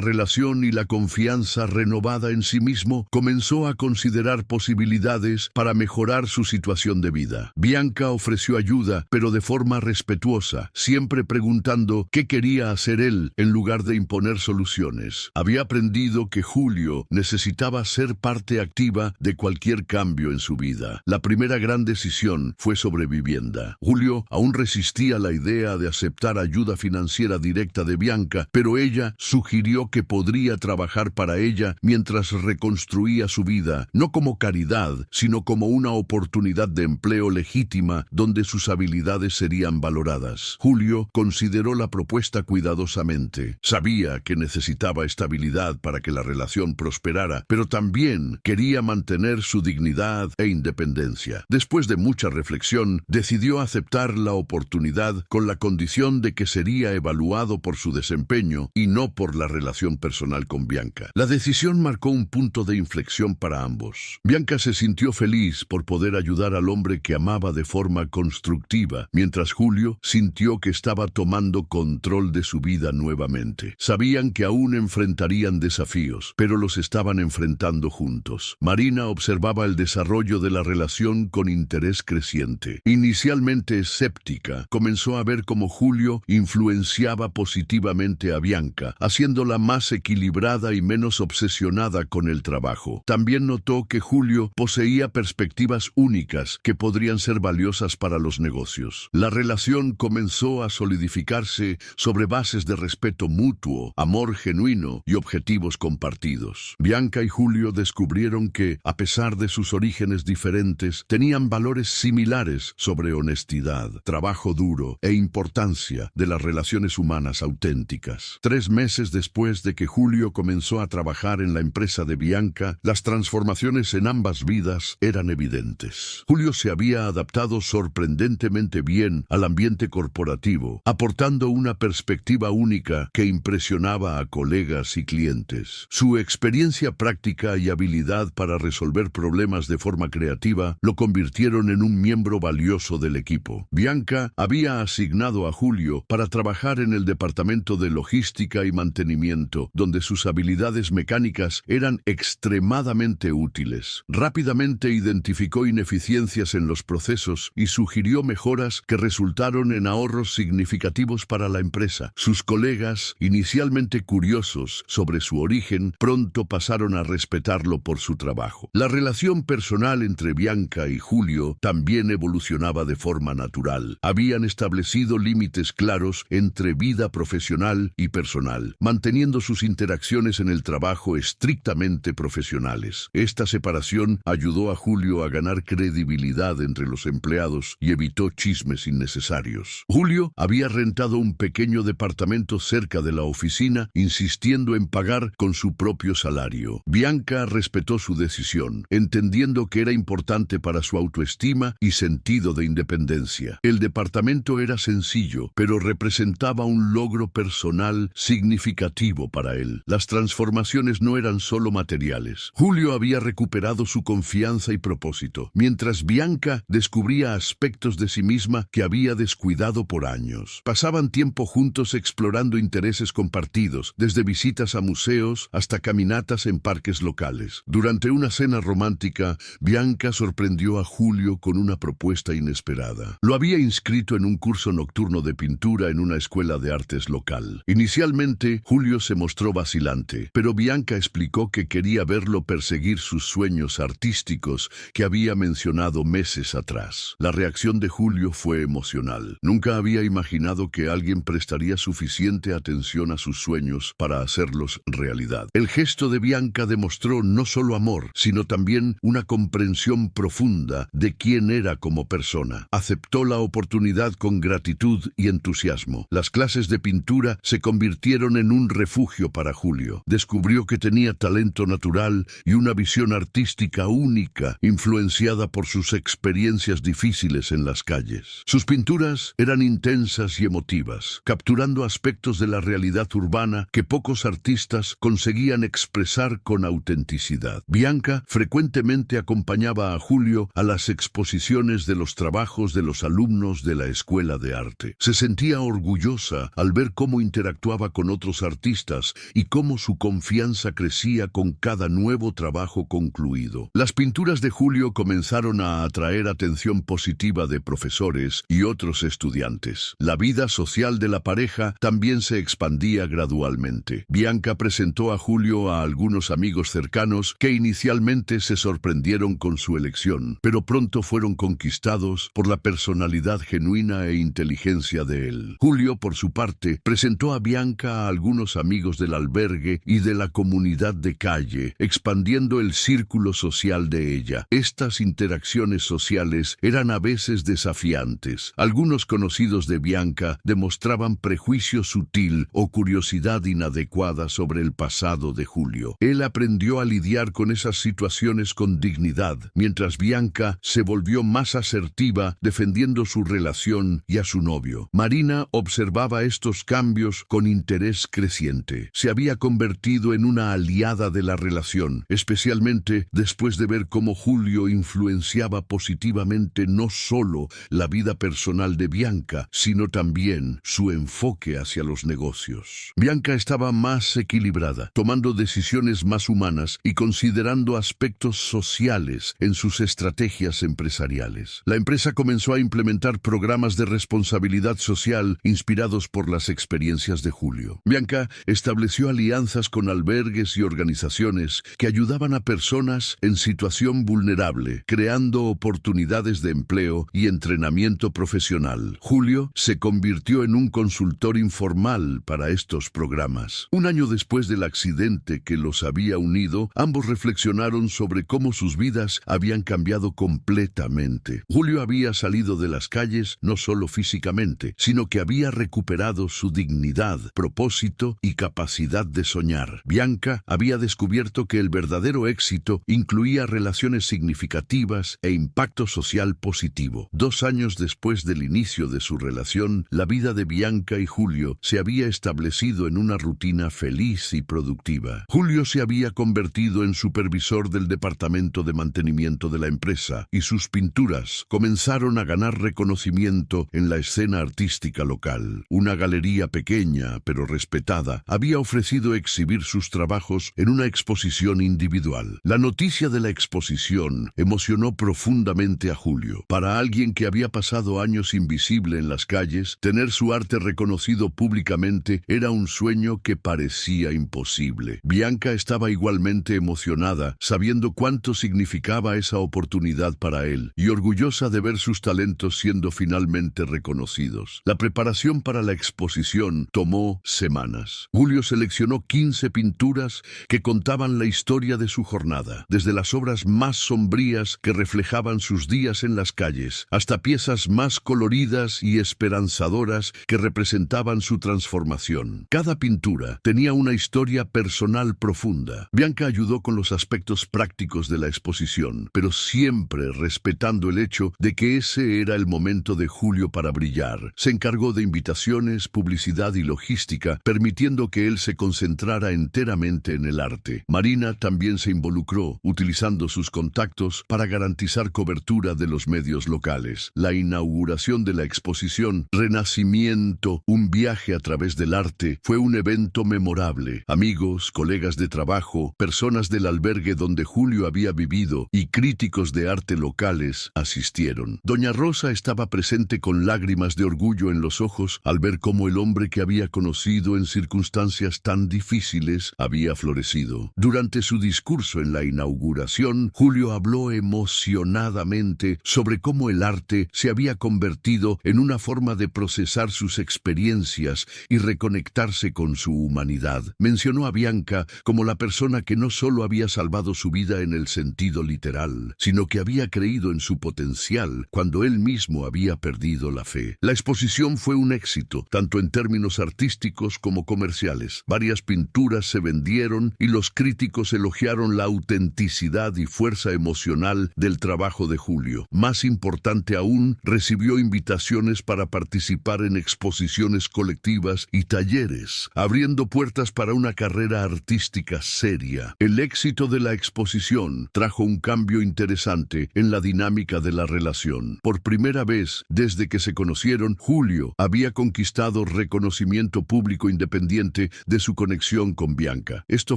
relación y la confianza renovada en sí mismo, comenzó a considerar posibilidades para mejorar su situación de vida. Bianca ofreció ayuda, pero de forma respetuosa, siempre preguntando qué quería hacer él en lugar de imponer soluciones. Había aprendido que Julio necesitaba ser parte activa de cualquier cambio en su vida. La primera gran decisión fue sobre vivienda. Julio aún resistía la idea de aceptar ayuda financiera directa de Bianca, pero ella sugirió que podría trabajar para ella mientras reconstruía su vida, no como caridad, sino como una oportunidad de empleo legítima donde sus habilidades serían valoradas. Julio consideró la propuesta cuidadosamente. Sabía que necesitaba estabilidad para que la relación prosperara, pero también quería mantener su dignidad e independencia. Después de mucha reflexión, decidió aceptar la oportunidad con la condición de que sería evaluado por su desempeño y no por la relación personal con Bianca. La decisión marcó un punto de inflexión para ambos. Bianca se sintió feliz por poder ayudar al hombre que amaba de forma constructiva, mientras Julio sintió que estaba tomando control de su vida nuevamente. Sabían que aún enfrentarían desafíos, pero los estaban enfrentando juntos. Marina observaba el desarrollo de la relación con interés creciente. Inicialmente escéptica, comenzó a ver cómo Julio influenciaba positivamente a Bianca, haciéndola más equilibrada y menos obsesionada con el trabajo. También notó que Julio poseía perspectivas únicas que podrían ser valiosas para los negocios. La relación comenzó a solidificarse sobre bases de respeto mutuo, amor genuino y objetivos compartidos. Bianca y Julio descubrieron que, a pesar de sus orígenes diferentes, tenían valores similares sobre honestidad, trabajo duro e importancia de las relaciones humanas auténticas. 3 meses después de que Julio comenzó a trabajar en la empresa de Bianca, las transformaciones en ambas vidas eran evidentes. Julio se había adaptado sorprendentemente bien al ambiente corporativo, aportando una perspectiva única que impresionaba a colegas y clientes. Su experiencia práctica y habilidad para resolver problemas de forma creativa lo convirtieron en un miembro valioso del equipo. Bianca había asignado a Julio para trabajar en el departamento de logística y mantenimiento, donde sus habilidades mecánicas eran extremadamente útiles. Rápidamente identificó ineficiencias en los procesos y sugirió mejoras que resultaron en ahorros significativos para la empresa. Sus colegas, inicialmente curiosos sobre su origen, pronto pasaron a respetarlo por su trabajo. La relación personal entre Bianca y Julio también evolucionaba de forma natural. Habían establecido límites claros entre vida profesional y personal, manteniendo sus interacciones en el trabajo estrictamente profesionales. Esta separación ayudó a Julio a ganar credibilidad entre los empleados y evitó chismes innecesarios. Julio había rentado un pequeño departamento cerca de la oficina, insistiendo en pagar con su propio salario. Bianca respetó su decisión, entendiendo que era importante para su autoestima y sentido de independencia. El departamento era sencillo, pero representaba un logro personal significativo para él. Las transformaciones no eran solo materiales. Julio había recuperado su confianza y propósito, mientras Bianca descubría aspectos de sí misma que había descuidado por años. Pasaban tiempo juntos explorando intereses compartidos, desde visitas a museos hasta caminatas en parques locales. Durante una cena romántica, Bianca sorprendió a Julio con una propuesta inesperada. Lo había inscrito en un curso nocturno de pintura en una escuela de artes local. Inicialmente, Julio se mostró vacilante, pero Bianca explicó que quería verlo perseguir sus sueños artísticos que había mencionado meses atrás. La reacción de Julio fue emocional. Nunca había imaginado que alguien prestaría suficiente atención a sus sueños para hacerlos realidad. El gesto de Bianca demostró no solo amor, sino también una comprensión profunda de quién era como persona. Aceptó la oportunidad con gratitud actitud y entusiasmo. Las clases de pintura se convirtieron en un refugio para Julio. Descubrió que tenía talento natural y una visión artística única, influenciada por sus experiencias difíciles en las calles. Sus pinturas eran intensas y emotivas, capturando aspectos de la realidad urbana que pocos artistas conseguían expresar con autenticidad. Bianca frecuentemente acompañaba a Julio a las exposiciones de los trabajos de los alumnos de la escuela de arte. Se sentía orgullosa al ver cómo interactuaba con otros artistas y cómo su confianza crecía con cada nuevo trabajo concluido. Las pinturas de Julio comenzaron a atraer atención positiva de profesores y otros estudiantes. La vida social de la pareja también se expandía gradualmente. Bianca presentó a Julio a algunos amigos cercanos que inicialmente se sorprendieron con su elección, pero pronto fueron conquistados por la personalidad genuina e inteligencia de él. Julio, por su parte, presentó a Bianca a algunos amigos del albergue y de la comunidad de calle, expandiendo el círculo social de ella. Estas interacciones sociales eran a veces desafiantes. Algunos conocidos de Bianca demostraban prejuicio sutil o curiosidad inadecuada sobre el pasado de Julio. Él aprendió a lidiar con esas situaciones con dignidad, mientras Bianca se volvió más asertiva defendiendo su relación y a su novio. Marina observaba estos cambios con interés creciente. Se había convertido en una aliada de la relación, especialmente después de ver cómo Julio influenciaba positivamente no solo la vida personal de Bianca, sino también su enfoque hacia los negocios. Bianca estaba más equilibrada, tomando decisiones más humanas y considerando aspectos sociales en sus estrategias empresariales. La empresa comenzó a implementar programas de responsabilidad social inspirados por las experiencias de Julio. Bianca estableció alianzas con albergues y organizaciones que ayudaban a personas en situación vulnerable, creando oportunidades de empleo y entrenamiento profesional. Julio se convirtió en un consultor informal para estos programas. Un año después del accidente que los había unido, ambos reflexionaron sobre cómo sus vidas habían cambiado completamente. Julio había salido de las calles no solo físicamente, sino que había recuperado su dignidad, propósito y capacidad de soñar. Bianca había descubierto que el verdadero éxito incluía relaciones significativas e impacto social positivo. 2 años después del inicio de su relación, la vida de Bianca y Julio se había establecido en una rutina feliz y productiva. Julio se había convertido en supervisor del departamento de mantenimiento de la empresa y sus pinturas comenzaron a ganar reconocimiento en la escena artística local. Una galería pequeña pero respetada había ofrecido exhibir sus trabajos en una exposición individual. La noticia de la exposición emocionó profundamente a Julio. Para alguien que había pasado años invisible en las calles, tener su arte reconocido públicamente era un sueño que parecía imposible. Bianca estaba igualmente emocionada, sabiendo cuánto significaba esa oportunidad para él, y orgullosa de ver sus talentos siendo finalmente reconocidos. La preparación para la exposición tomó semanas. Julio seleccionó 15 pinturas que contaban la historia de su jornada, desde las obras más sombrías que reflejaban sus días en las calles, hasta piezas más coloridas y esperanzadoras que representaban su transformación. Cada pintura tenía una historia personal profunda. Bianca ayudó con los aspectos prácticos de la exposición, pero siempre respetando el hecho de que ese era el momento de Julio para brillar. Se encargó de invitaciones, publicidad y logística, permitiendo que él se concentrara enteramente en el arte. Marina también se involucró, utilizando sus contactos para garantizar cobertura de los medios locales. La inauguración de la exposición Renacimiento, un viaje a través del arte, fue un evento memorable. Amigos, colegas de trabajo, personas del albergue donde Julio había vivido y críticos de arte locales asistieron. Doña Rosa estaba presente con lágrimas de orgullo en los ojos al ver cómo el hombre que había conocido en circunstancias tan difíciles había florecido. Durante su discurso en la inauguración, Julio habló emocionadamente sobre cómo el arte se había convertido en una forma de procesar sus experiencias y reconectarse con su humanidad. Mencionó a Bianca como la persona que no solo había salvado su vida en el sentido literal, sino que había creído en su potencial cuando él mismo había perdido la fe. arte. La exposición fue un éxito, tanto en términos artísticos como comerciales. Varias pinturas se vendieron y los críticos elogiaron la autenticidad y fuerza emocional del trabajo de Julio. Más importante aún, recibió invitaciones para participar en exposiciones colectivas y talleres, abriendo puertas para una carrera artística seria. El éxito de la exposición trajo un cambio interesante en la dinámica de la relación. Por primera vez, desde que se conocieron, Julio había conquistado reconocimiento público independiente de su conexión con Bianca. Esto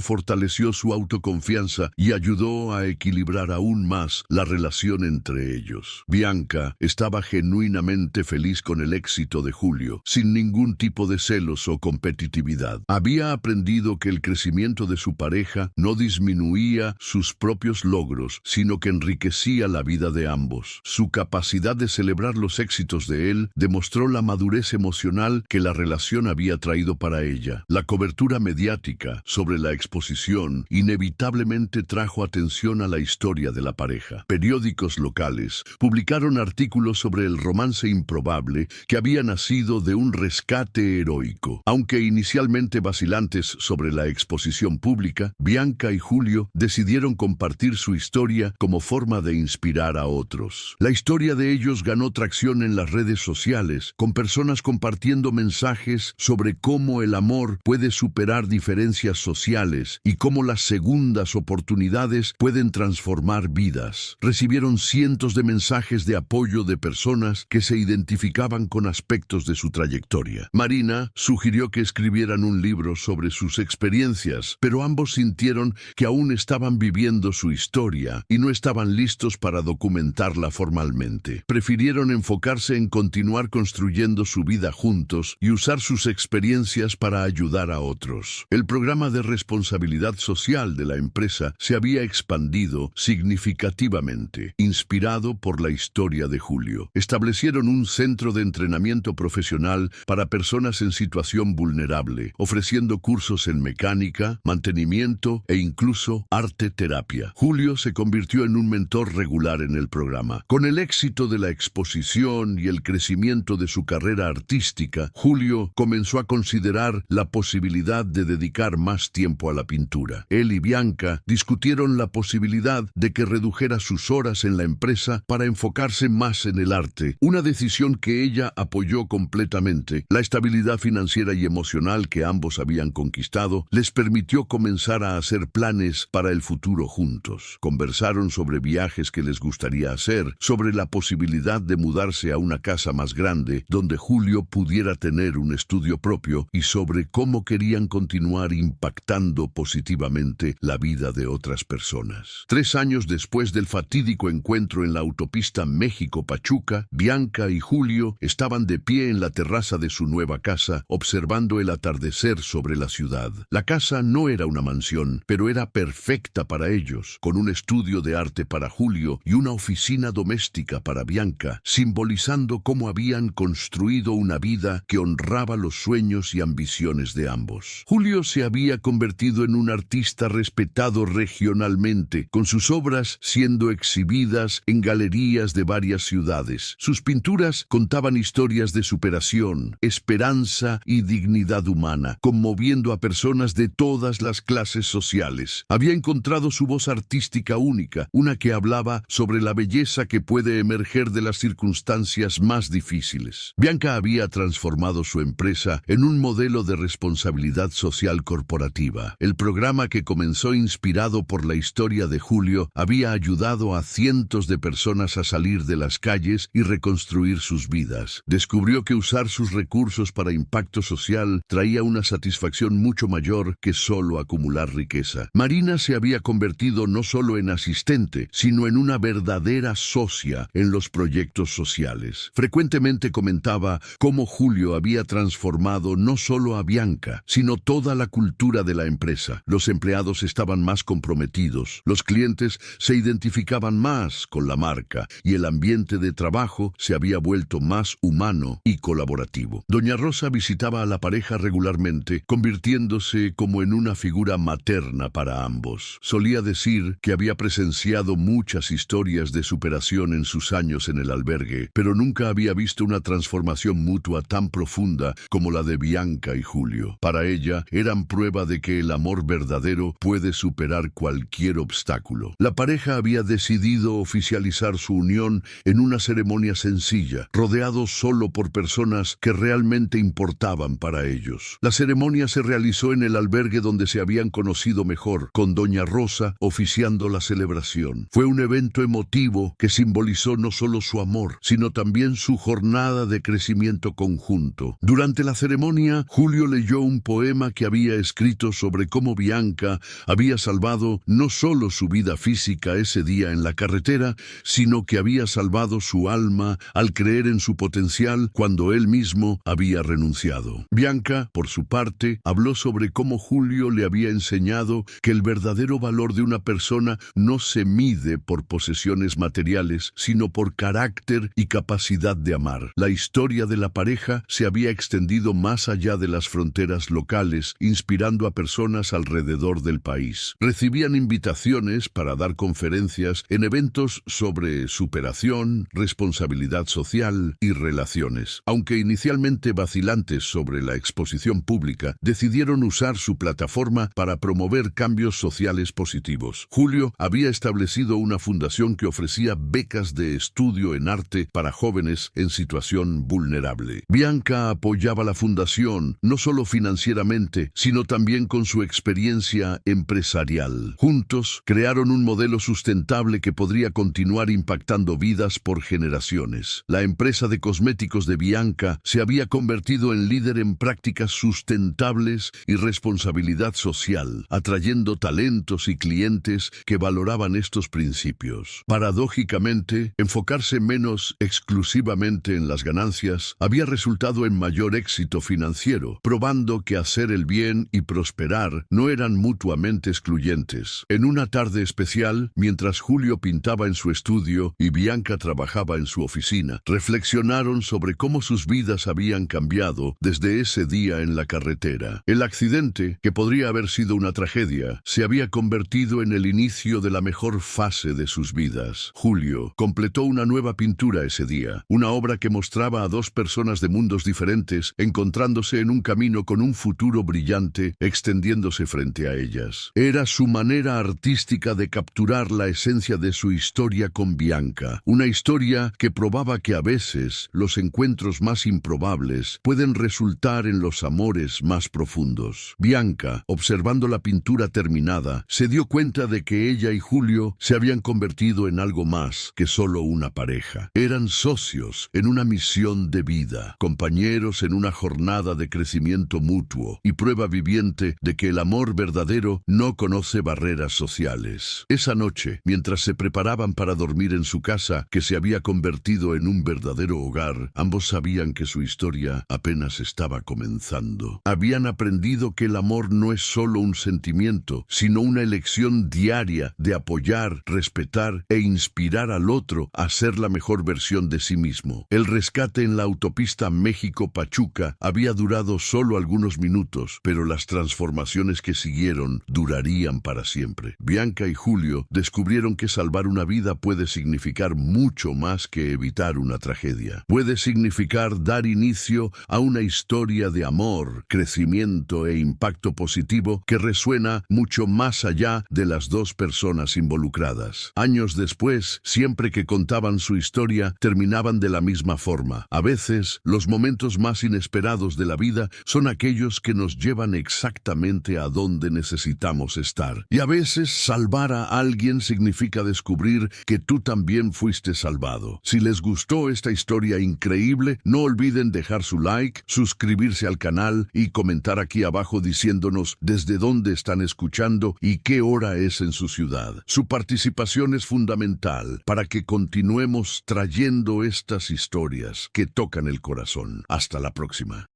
fortaleció su autoconfianza y ayudó a equilibrar aún más la relación entre ellos. Bianca estaba genuinamente feliz con el éxito de Julio, sin ningún tipo de celos o competitividad. Había aprendido que el crecimiento de su pareja no disminuía sus propios logros, sino que enriquecía la vida de ambos. Su capacidad de celebrar los éxitos de él demostró la madurez emocional que la relación había traído para ella. La cobertura mediática sobre la exposición inevitablemente trajo atención a la historia de la pareja. Periódicos locales publicaron artículos sobre el romance improbable que había nacido de un rescate heroico. Aunque inicialmente vacilantes sobre la exposición pública, Bianca y Julio decidieron compartir su historia como forma de inspirar a otros. La historia de ellos ganó tracción en las redes sociales, con personas compartiendo mensajes sobre cómo el amor puede superar diferencias sociales y cómo las segundas oportunidades pueden transformar vidas. Recibieron cientos de mensajes de apoyo de personas que se identificaban con aspectos de su trayectoria. Marina sugirió que escribieran un libro sobre sus experiencias, pero ambos sintieron que aún estaban viviendo su historia y no estaban listos para documentarla formalmente. Prefirieron enfocarse en continuar construyendo su vida juntos y usar sus experiencias para ayudar a otros. El programa de responsabilidad social de la empresa se había expandido significativamente, inspirado por la historia de Julio. Establecieron un centro de entrenamiento profesional para personas en situación vulnerable, ofreciendo cursos en mecánica, mantenimiento e incluso arte terapia. Julio se convirtió en un mentor regular en el programa. Con el éxito de la exposición y el crecimiento de su carrera artística, Julio comenzó a considerar la posibilidad de dedicar más tiempo a la pintura. Él y Bianca discutieron la posibilidad de que redujera sus horas en la empresa para enfocarse más en el arte, una decisión que ella apoyó completamente. La estabilidad financiera y emocional que ambos habían conquistado les permitió comenzar a hacer planes para el futuro juntos. Conversaron sobre viajes que les gustaría hacer, sobre la posibilidad de mudarse a una casa más grande donde Julio pudiera tener un estudio propio y sobre cómo querían continuar impactando positivamente la vida de otras personas. 3 años después del fatídico encuentro en la autopista México-Pachuca, Bianca y Julio estaban de pie en la terraza de su nueva casa, observando el atardecer sobre la ciudad. La casa no era una mansión, pero era perfecta para ellos, con un estudio de arte para Julio y una oficina doméstica para Bianca, simbolizando cómo habían construido una vida que honraba los sueños y ambiciones de ambos. Julio se había convertido en un artista respetado regionalmente, con sus obras siendo exhibidas en galerías de varias ciudades. Sus pinturas contaban historias de superación, esperanza y dignidad humana, conmoviendo a personas de todas las clases sociales. Había encontrado su voz artística única, una que hablaba sobre la belleza que puede emerger de las circunstancias más difíciles. Bianca había transformado su empresa en un modelo de responsabilidad social corporativa. El programa, que comenzó inspirado por la historia de Julio, había ayudado a cientos de personas a salir de las calles y reconstruir sus vidas. Descubrió que usar sus recursos para impacto social traía una satisfacción mucho mayor que solo acumular riqueza. Marina se había convertido no solo en asistente, sino en una verdadera socia en los proyectos sociales. Frecuentemente comentaba cómo Julio había transformado no solo a Bianca, sino toda la cultura de la empresa. Los empleados estaban más comprometidos, los clientes se identificaban más con la marca y el ambiente de trabajo se había vuelto más humano y colaborativo. Doña Rosa visitaba a la pareja regularmente, convirtiéndose como en una figura materna para ambos. Solía decir que había presenciado muchas historias de superación en sus años en el albergue, pero nunca había visto una transformación mutua tan profunda como la de Bianca y Julio. Para ella, eran prueba de que el amor verdadero puede superar cualquier obstáculo. La pareja había decidido oficializar su unión en una ceremonia sencilla, rodeados solo por personas que realmente importaban para ellos. La ceremonia se realizó en el albergue donde se habían conocido mejor, con doña Rosa oficiando la celebración. Fue un evento emotivo que simbolizó no solo su amor, sino también su jornada de crecimiento conjunto. Durante la ceremonia, Julio leyó un poema que había escrito sobre cómo Bianca había salvado no solo su vida física ese día en la carretera, sino que había salvado su alma al creer en su potencial cuando él mismo había renunciado. Bianca, por su parte, habló sobre cómo Julio le había enseñado que el verdadero valor de una persona no se mide por posesiones materiales, sino por carácter y capacidad de amar. La historia de la pareja se había extendido más allá de las fronteras locales, inspirando a personas alrededor del país. Recibían invitaciones para dar conferencias en eventos sobre superación, responsabilidad social y relaciones. Aunque inicialmente vacilantes sobre la exposición pública, decidieron usar su plataforma para promover cambios sociales positivos. Julio había establecido una fundación que ofrecía becas de estudio en arte para jóvenes en situación vulnerable. Bianca apoyaba la fundación no solo financieramente, sino también con su experiencia empresarial. Juntos crearon un modelo sustentable que podría continuar impactando vidas por generaciones. La empresa de cosméticos de Bianca se había convertido en líder en prácticas sustentables y responsabilidad social, atrayendo talentos y clientes que valoraban estos principios. Paradójicamente, enfocarse menos exclusivamente en las ganancias había resultado en mayor éxito financiero, probando que hacer el bien y prosperar no eran mutuamente excluyentes. En una tarde especial, mientras Julio pintaba en su estudio y Bianca trabajaba en su oficina, reflexionaron sobre cómo sus vidas habían cambiado desde ese día en la carretera. El accidente, que podría haber sido una tragedia, se había convertido en el inicio de la mejor fase de sus vidas. Julio completó una nueva pintura ese día, una obra que mostraba a dos personas de mundos diferentes encontrándose en un camino con un futuro brillante extendiéndose frente a ellas. Era su manera artística de capturar la esencia de su historia con Bianca, una historia que probaba que a veces los encuentros más improbables pueden resultar en los amores más profundos. Bianca, observando la pintura terminada, se dio cuenta de que ella y Julio se habían convertido en algo más que solo una pareja. Eran socios en una misión de vida, compañeros en una jornada de crecimiento mutuo y prueba viviente de que el amor verdadero no conoce barreras sociales. Esa noche, mientras se preparaban para dormir en su casa, que se había convertido en un verdadero hogar, ambos sabían que su historia apenas estaba comenzando. Habían aprendido que el amor no es solo un sentimiento, sino una elección diaria de apoyar, respetar e inspirar al otro a ser la mejor versión de sí mismo. El rescate en la autopista México-Pachuca había durado solo algunos minutos, pero las transformaciones que siguieron durarían para siempre. Bianca y Julio descubrieron que salvar una vida puede significar mucho más que evitar una tragedia. Puede significar dar inicio a una historia de amor, crecimiento e impacto positivo que resuena mucho más allá de las dos personas involucradas. Años después, siempre que contaban su historia, terminaban de la misma forma. A veces, los momentos más inesperados de la vida son aquellos que nos llevan exactamente a donde necesitamos estar. Y a veces, salvar a alguien significa descubrir que tú también fuiste salvado. Si les gustó esta historia increíble, no olviden dejar su like, suscribirse al canal y comentar aquí abajo diciéndonos desde dónde están escuchando y qué hora es en su ciudad. Su participación es fundamental para que continuemos trayendo estas historias que tocan el corazón. Hasta la próxima.